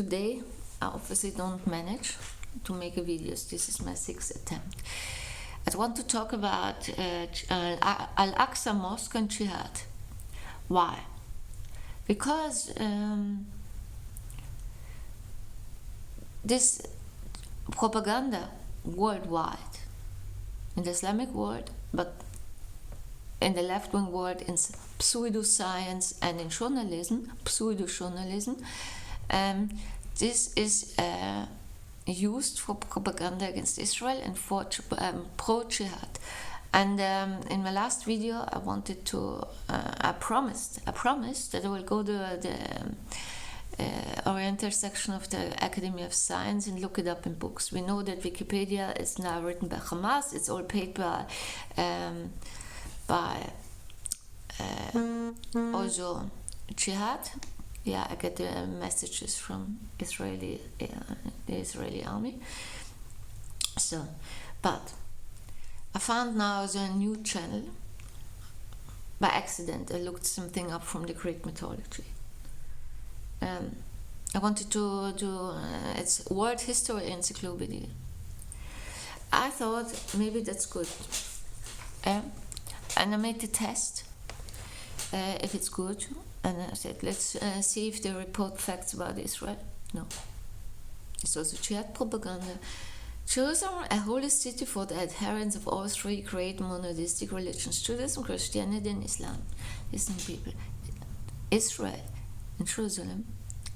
today I obviously don't manage to make a videos. This is my 6th attempt. I want to talk about Al-Aqsa Mosque and Jihad. Why? Because this propaganda worldwide, in the Islamic world, but in the left-wing world, in pseudoscience and in journalism, pseudo-journalism, this is used for propaganda against Israel and for pro-jihad. And in my last video, I wanted to, I promised that I will go to the Oriental section of the Academy of Science and look it up in books. We know that Wikipedia is now written by Hamas. It's all paid by also Jihad. Yeah, I get the messages from the Israeli army. So, but I found now a new channel. By accident, I looked something up from the Greek mythology. I wanted to do it's World History Encyclopedia. I thought maybe that's good, and I made the test if it's good. And I said, let's see if they report facts about Israel. No, it's also jihad propaganda. Jerusalem, a holy city for the adherents of all three great monotheistic religions: Judaism, Christianity, and Islam. Listen, people, Israel and Jerusalem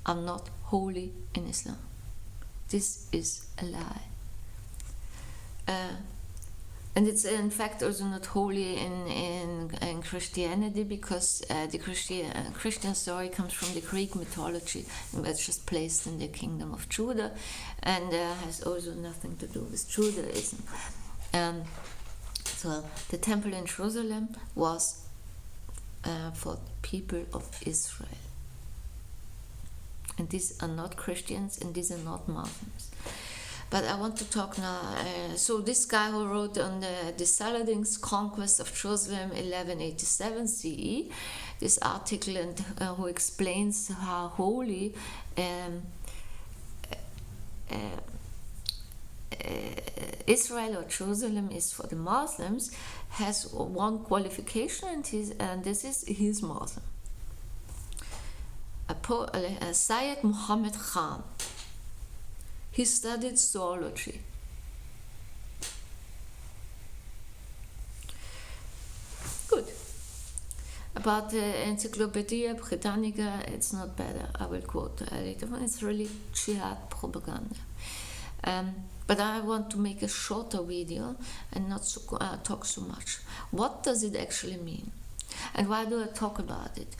are not holy in Islam. This is a lie. And it's in fact also not holy in Christianity, because the Christian story comes from the Greek mythology, and it's just placed in the kingdom of Judah, and has also nothing to do with Judaism. So the temple in Jerusalem was for the people of Israel. And these are not Christians, and these are not Muslims. But I want to talk now. So this guy who wrote on the Saladin's conquest of Jerusalem 1187 CE, this article, and who explains how holy Israel or Jerusalem is for the Muslims, has one qualification, and this is he's Muslim. Syed Mohammad Khan. He studied zoology. Good. About the Encyclopedia Britannica, it's not better. I will quote later on. It's really jihad propaganda. But I want to make a shorter video and not talk so much. What does it actually mean? And why do I talk about it?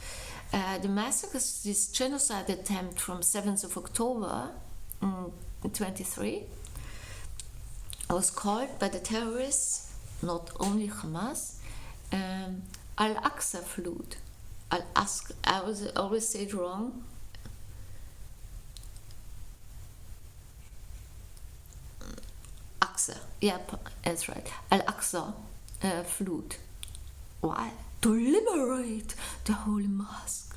The massacre, this genocide attempt from 7th of October 23, was called by the terrorists, not only Hamas, Al-Aqsa flood. Al-Asqa, I always say it wrong. Aqsa, yeah, that's right. Al-Aqsa flood. Why? To liberate the holy mosque.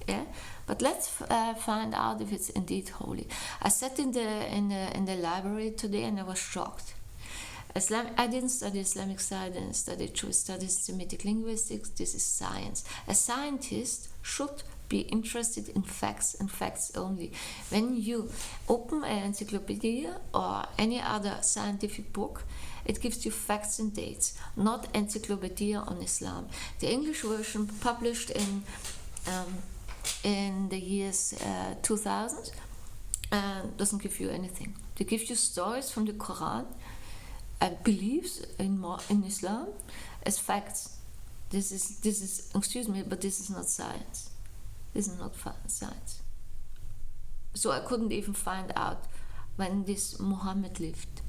Yeah, but let's find out if it's indeed holy. I sat in the library today and I was shocked. I didn't study Islamic studies, I studied Jewish studies, Semitic linguistics. This is science. A scientist should be interested in facts and facts only. When you open an encyclopedia or any other scientific book, it gives you facts and dates, not encyclopedia on Islam. The English version, published in the years 2000, doesn't give you anything. They give you stories from the Quran and beliefs in Islam as facts. This is excuse me, but this is not science. This is not science. So I couldn't even find out when this Mohammad lived.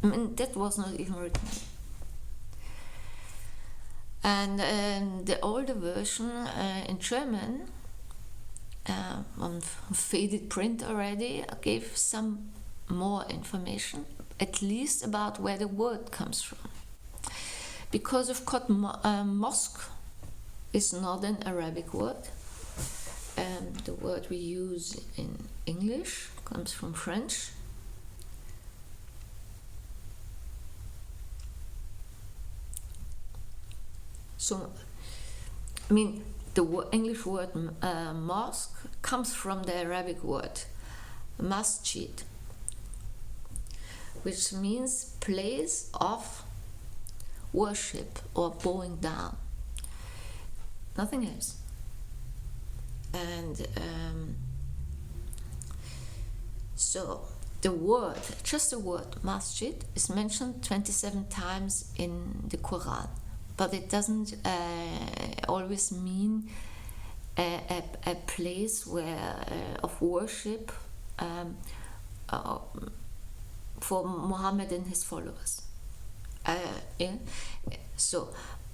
I mean, that was not even written. And the older version in German, on faded print already, gave some more information, at least about where the word comes from. Because of course, mosque is not an Arabic word. The word we use in English, comes from French. So, I mean, the English word mosque comes from the Arabic word masjid, which means place of worship or bowing down. Nothing else. And so just the word masjid is mentioned 27 times in the Quran, but it doesn't always mean a place where of worship for Mohammad and his followers. Yeah? So,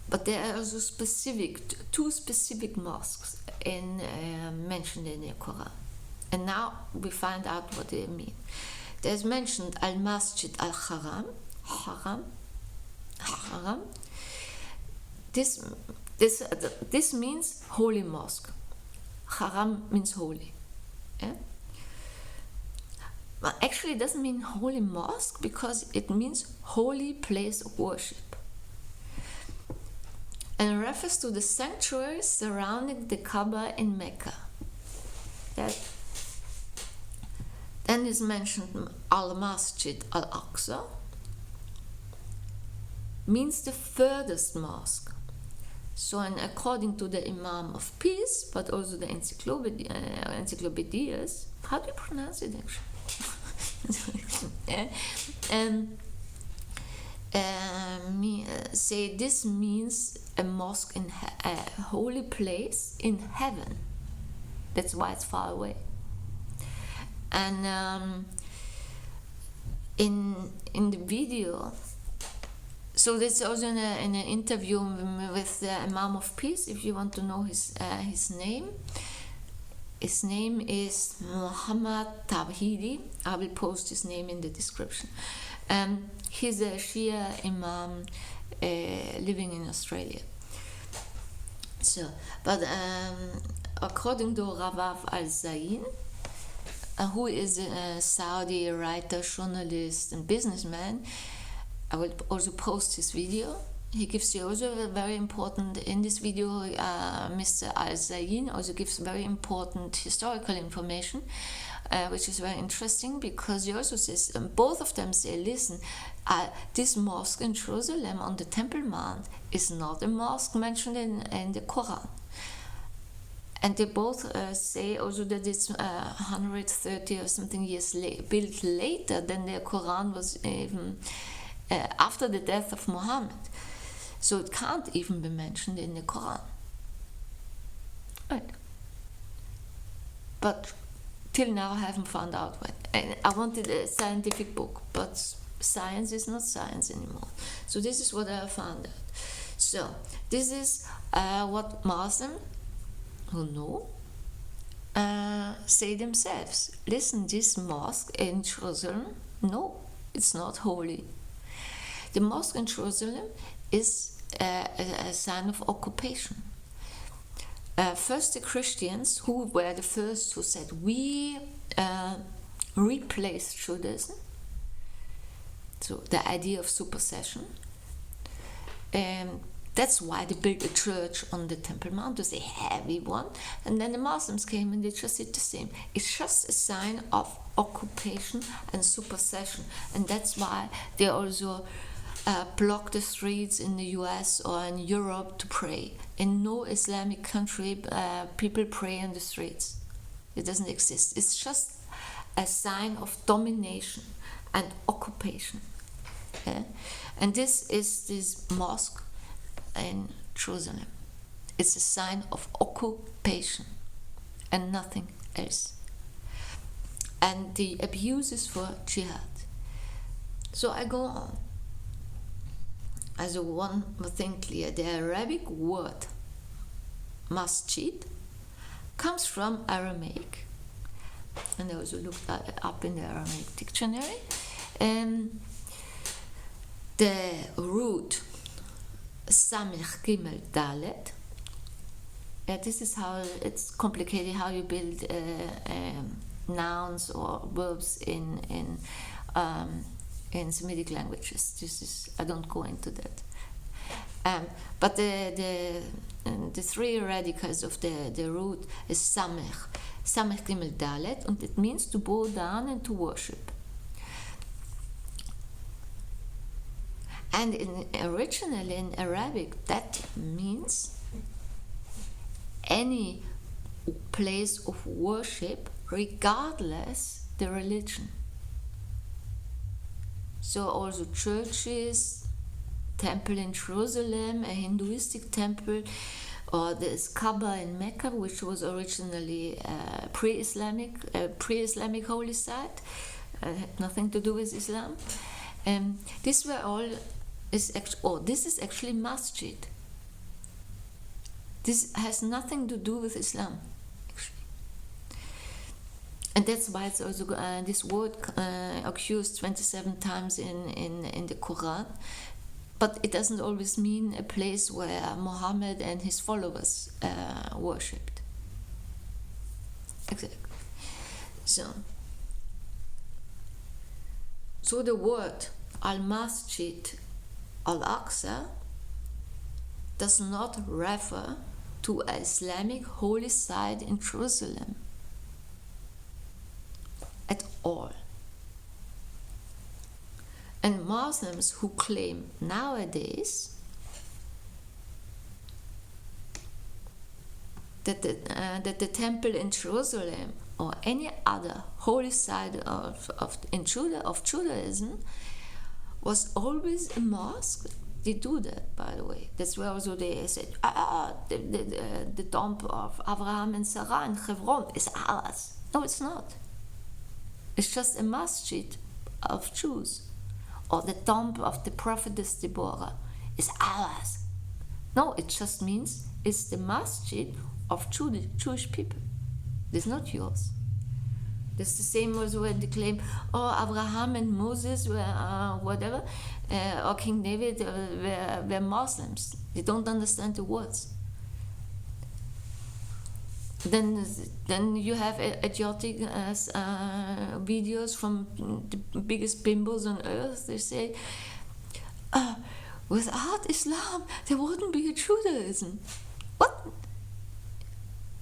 but there are also two specific mosques mentioned in the Quran. And now we find out what they mean. There's mentioned al-masjid, al-ḥaram, haram. This means holy mosque. Haram means holy. Yeah? But actually, it doesn't mean holy mosque because it means holy place of worship, and refers to the sanctuaries surrounding the Kaaba in Mecca. Then is mentioned al-masjid, al-aqṣā, means the furthest mosque. So, and according to the Imam of Peace, but also the encyclopedias, how do you pronounce it actually? Say this means a mosque in a holy place in heaven. That's why it's far away. And in the video, so that's also in an interview with the Imam of Peace. If you want to know his name. His name is Mohammad Tawhidi. I will post his name in the description. He's a Shia Imam living in Australia. So, but according to Rawaf al-Zain, who is a Saudi writer, journalist, and businessman, I will also post his video. He gives you also a very important, in this video, Mr. Al-Zain also gives very important historical information, which is very interesting because he also says, both of them say, listen, this mosque in Jerusalem on the Temple Mount is not a mosque mentioned in the Quran. And they both say also that it's 130 or something years built later than the Quran was even after the death of Mohammed. So it can't even be mentioned in the Quran. Right. But till now I haven't found out when. And I wanted a scientific book, but science is not science anymore. So this is what I found out. So this is what Muslims who know say themselves. Listen, this mosque in Jerusalem, no, it's not holy. The mosque in Jerusalem is a sign of occupation. First, the Christians, who were the first who said, we replaced Judaism, so the idea of supersession. That's why they built a church on the Temple Mount, it was a heavy one. And then the Muslims came and they just did the same. It's just a sign of occupation and supersession. And that's why they also block the streets in the US or in Europe to pray. In no Islamic country, people pray in the streets. It doesn't exist. It's just a sign of domination and occupation. Yeah? And this is this mosque in Jerusalem. It's a sign of occupation and nothing else. And the abuses for jihad. So I go on. As one thing clear, the Arabic word masjid comes from Aramaic. And I also looked up in the Aramaic dictionary. The root Samich Gimel Dalet. This is how it's complicated how you build nouns or verbs in Semitic languages. This is, I don't go into that. But the three radicals of the root is samech gimel dalet, and it means to bow down and to worship. And originally in Arabic, that means any place of worship, regardless the religion. So also churches, temple in Jerusalem, a Hinduistic temple, or the Kaaba in Mecca, which was originally pre-Islamic holy site, had nothing to do with Islam. These were all this is actually masjid. This has nothing to do with Islam, actually. And that's why it's also this word occurs 27 times in the Quran. But it doesn't always mean a place where Mohammad and his followers worshipped. Exactly. So the word al-masjid, al-aqṣā, does not refer to an Islamic holy site in Jerusalem at all. And Muslims who claim nowadays that the temple in Jerusalem or any other holy site of Judaism was always a mosque. They do that, by the way. That's where also they said, the tomb of Abraham and Sarah in Hebron is ours. No, it's not. It's just a masjid of Jews. Or the tomb of the prophetess Deborah is ours. No, it just means it's the masjid of Jewish people. It's not yours. That's the same as when they claim, Abraham and Moses were whatever, or King David were Muslims. They don't understand the words. Then you have idiotic videos from the biggest bimbos on earth. They say, without Islam, there wouldn't be a Judaism. What?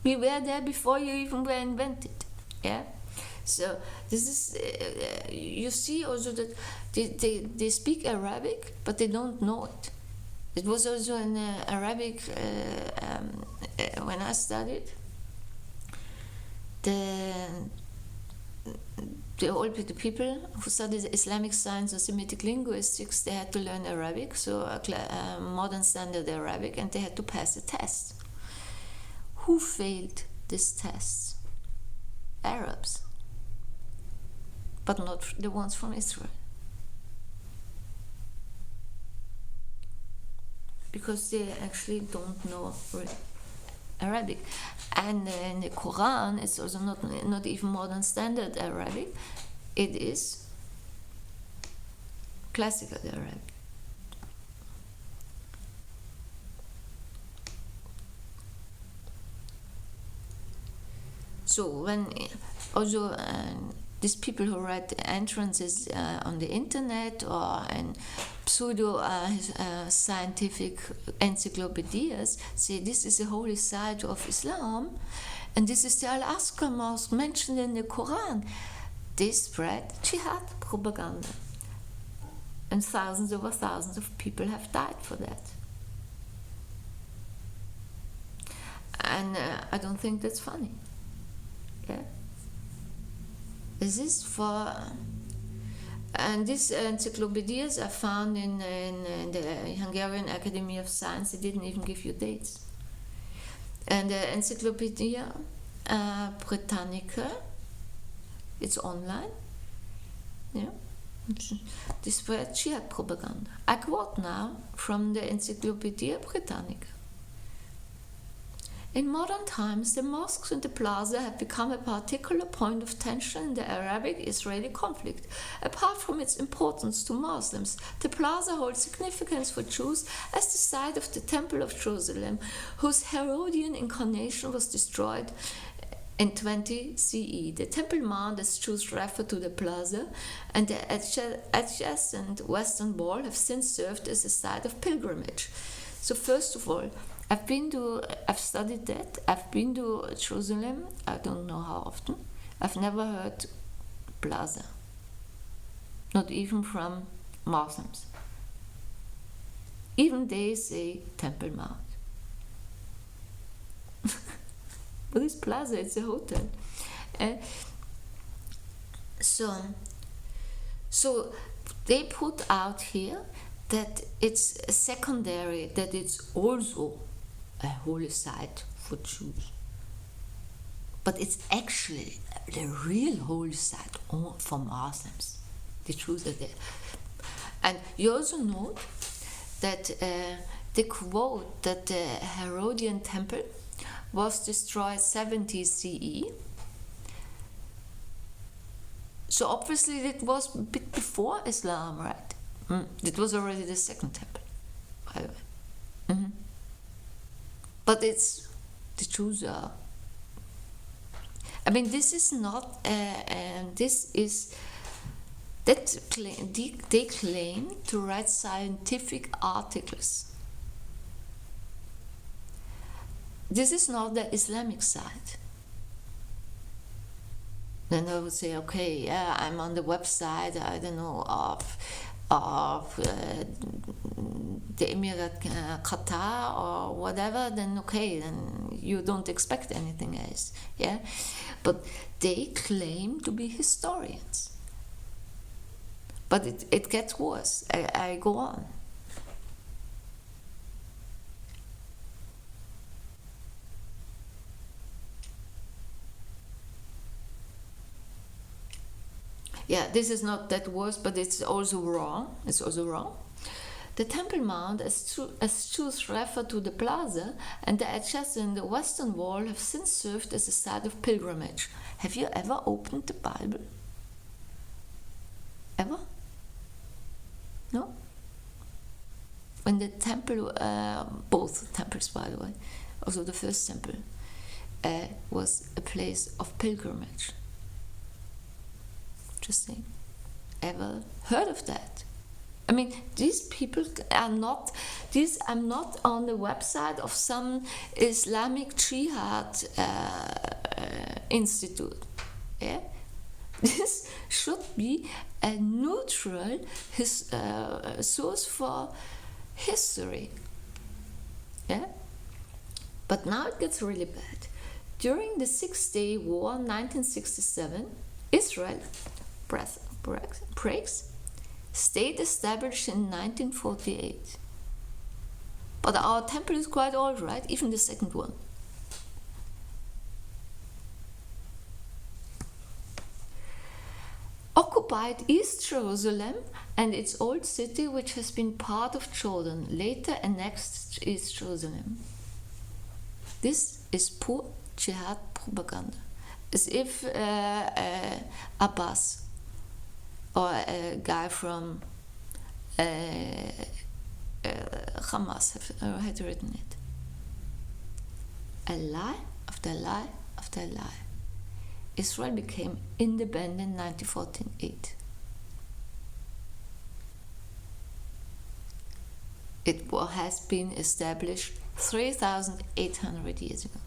We were there before you even were invented. Yeah. So this is you see also that they speak Arabic, but they don't know it. It was also in Arabic when I studied. The people who studied Islamic science or Semitic linguistics, they had to learn Arabic, so modern standard Arabic, and they had to pass a test. Who failed this test? Arabs, but not the ones from Israel. Because they actually don't know Arabic. And in the Quran, it's also not even modern standard Arabic. It is classical Arabic. So when also these people who write entrances on the internet or in pseudo scientific encyclopedias say this is a holy site of Islam and this is the Al-Asqa mosque mentioned in the Quran, they spread jihad propaganda. And thousands over thousands of people have died for that. And I don't think that's funny. Yeah. This is for, and these encyclopedias are found in the Hungarian Academy of Science. They didn't even give you dates. And the Encyclopedia Britannica, it's online. Yeah. This spread jihad propaganda. I quote now from the Encyclopedia Britannica. In modern times, the mosques and the plaza have become a particular point of tension in the Arabic-Israeli conflict. Apart from its importance to Muslims, the plaza holds significance for Jews as the site of the Temple of Jerusalem, whose Herodian incarnation was destroyed in 20 CE. The Temple Mount is Jews refer to the plaza, and the adjacent western wall have since served as a site of pilgrimage. So first of all, I've studied that. I've been to Jerusalem. I don't know how often. I've never heard plaza, not even from Muslims. Even they say Temple Mount. But it's plaza, it's a hotel. So they put out here that it's secondary, that it's also a holy site for Jews. But it's actually the real holy site for Muslims. The Jews are there. And you also note that the quote that the Herodian temple was destroyed 70 CE. So obviously it was a bit before Islam, right? It was already the second temple, by the way. But it's the Jews are. I mean, this is not. This is that they claim to write scientific articles. This is not the Islamic side. Then I would say, okay, yeah, I'm on the website, I don't know, of the Emirate Qatar or whatever, then okay, then you don't expect anything else, yeah? But they claim to be historians. But it gets worse. I go on. Yeah, this is not that worse, but it's also wrong. It's also wrong. The Temple Mount, as Jews refer to the plaza, and the adjacent the western wall have since served as a site of pilgrimage. Have you ever opened the Bible? Ever? No? When the temple, both temples by the way, also the first temple, was a place of pilgrimage. Interesting. Ever heard of that? I mean, these people are not, I'm not on the website of some Islamic Jihad institute. Yeah? This should be a neutral source for history. Yeah? But now it gets really bad. During the Six-Day War, 1967, Israel breaks state established in 1948. But our temple is quite old, right? Even the second one. Occupied East Jerusalem and its old city, which has been part of Jordan, later annexed East Jerusalem. This is poor jihad propaganda. As if Abbas or a guy from Hamas had written it. A lie after lie after lie. Israel became independent in 1948. It has been established 3,800 years ago.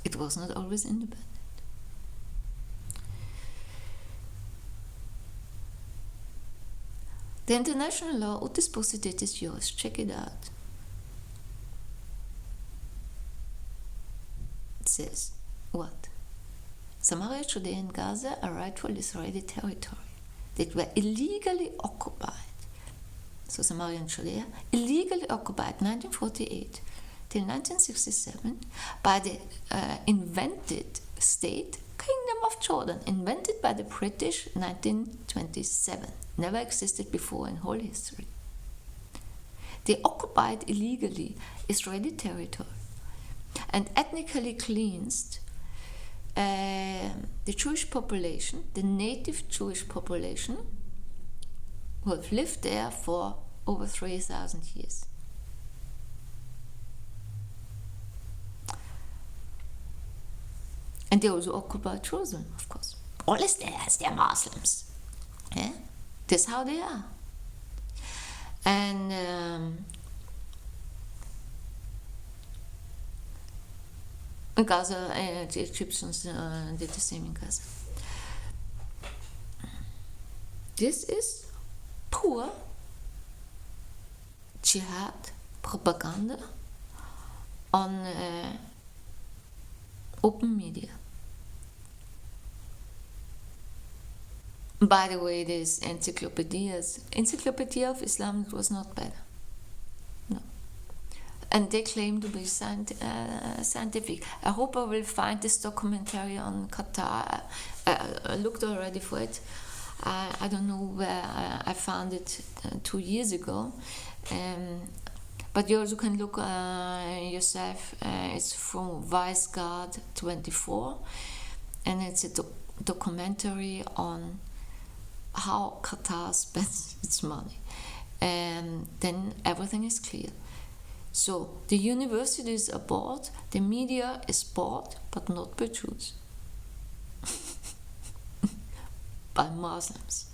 It was not always independent. The international law, och dispositet is yours. Check it out. It says, what? Samaria, Judea, and Gaza are rightful Israeli territory that were illegally occupied. So Samaria and Judea, illegally occupied 1948 till 1967 by the invented state Kingdom of Jordan, invented by the British 1927. Never existed before in whole history. They occupied illegally Israeli territory and ethnically cleansed the Jewish population, the native Jewish population, who have lived there for over 3,000 years. And they also occupy Jerusalem, of course. All is there as they're Muslims. Yeah? That's how they are. And in Gaza, the Egyptians did the same in Gaza. This is pure jihad propaganda on open media. By the way, this Encyclopedia of Islam, it was not bad. No. And they claim to be scientific. I hope I will find this documentary on Qatar. I looked already for it. I don't know where I found it 2 years ago. But you also can look yourself. It's from ViceGuard 24. And it's a documentary on how Qatar spends its money, and then everything is clear. So the universities are bought, the media is bought, but not by Jews, by Muslims.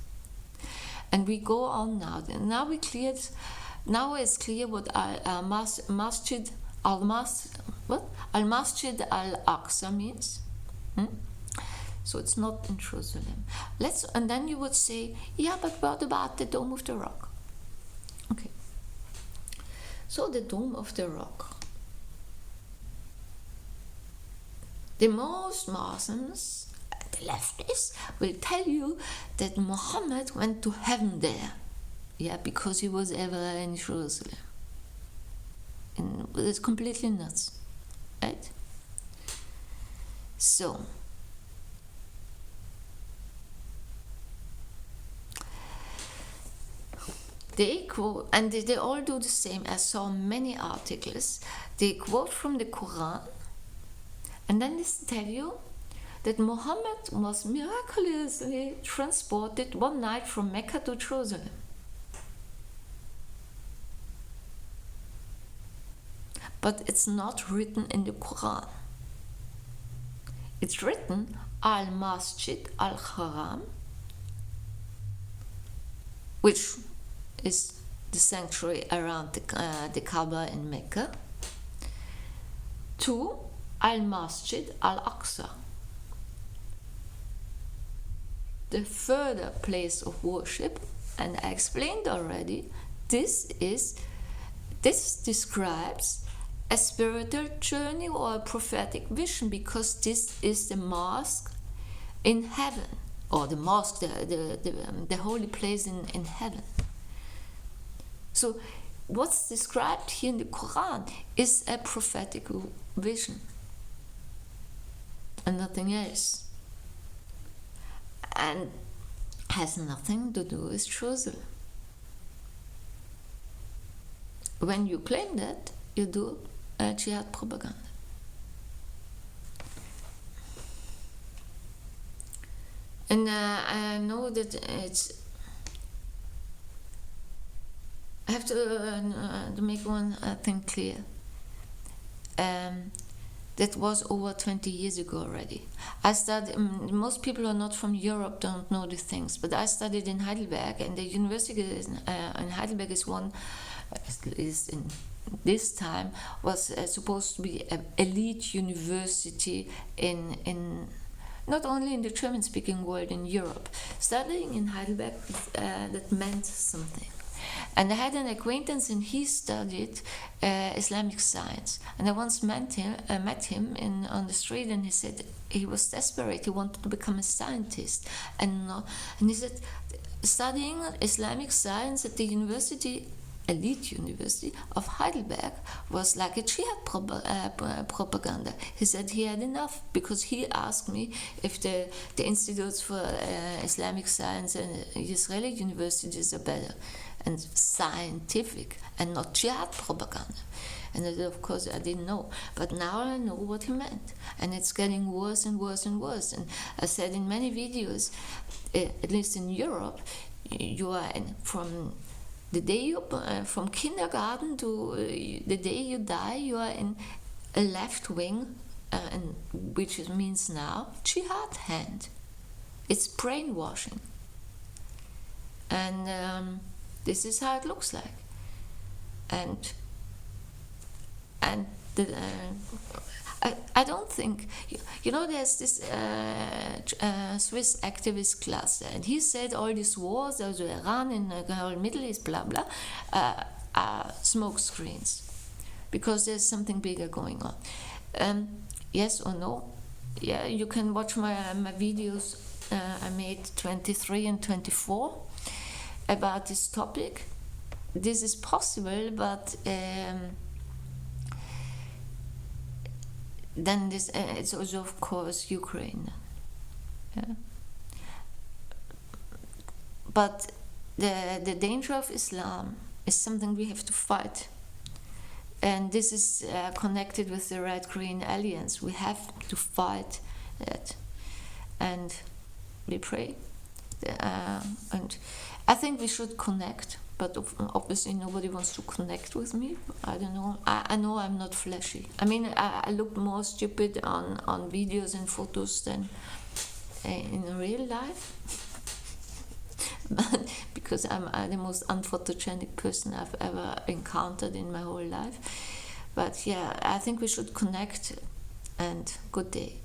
And we go on now. Now we cleared. Now it's clear what al-masjid al-aqṣā means. So it's not in Jerusalem. And then you would say, yeah, but what about the Dome of the Rock? Okay. So the Dome of the Rock. The most Muslims, the leftists, will tell you that Mohammad went to heaven there. Yeah, because he was ever in Jerusalem. And it's completely nuts. Right? So, they quote, and they all do the same. I saw many articles. They quote from the Quran, and then they tell you that Muhammad was miraculously transported one night from Mecca to Jerusalem. But it's not written in the Quran. It's written al-masjid, al-ḥaram, which is the sanctuary around the Kaaba in Mecca, to al-masjid, al-aqṣā, the further place of worship. And I explained already, this describes a spiritual journey or a prophetic vision, because this is the mosque in heaven, or the mosque, the holy place in heaven. So what's described here in the Quran is a prophetic vision and nothing else, and has nothing to do with Jerusalem. When you claim that, you do jihad propaganda. And I know that I have to make one thing clear. That was over 20 years ago already. I studied, most people who are not from Europe don't know these things, but I studied in Heidelberg, and the university in Heidelberg is one, at least in this time, was supposed to be an elite university in not only in the German-speaking world, in Europe. Studying in Heidelberg, that meant something. And I had an acquaintance, and he studied Islamic science. And I once met him on the street, and he said he was desperate. He wanted to become a scientist. And he said, studying Islamic science at the university, elite university of Heidelberg, was like a jihad propaganda. He said he had enough, because he asked me if the institutes for Islamic science and Israeli universities are better and scientific and not jihad propaganda. And of course I didn't know, but now I know what he meant, and it's getting worse and worse and worse. And I said in many videos, at least in Europe, you are from the day you from kindergarten to the day you die, you are in a left-wing which it means now jihad hand. It's brainwashing, and this is how it looks like. And the, I don't think, there's this Swiss activist cluster, and he said all these wars, also Iran and the whole Middle East, blah blah, are smoke screens, because there's something bigger going on. Yes or no? Yeah, you can watch my videos. I made 23 and 24 about this topic. This is possible, but then this it's also, of course, Ukraine. Yeah. But the danger of Islam is something we have to fight. And this is connected with the Red-Green Alliance. We have to fight that. And we pray. And I think we should connect. But obviously nobody wants to connect with me. I don't know. I know I'm not flashy. I mean, I look more stupid on videos and photos than in real life. But because I'm the most unphotogenic person I've ever encountered in my whole life. But yeah, I think we should connect, and good day.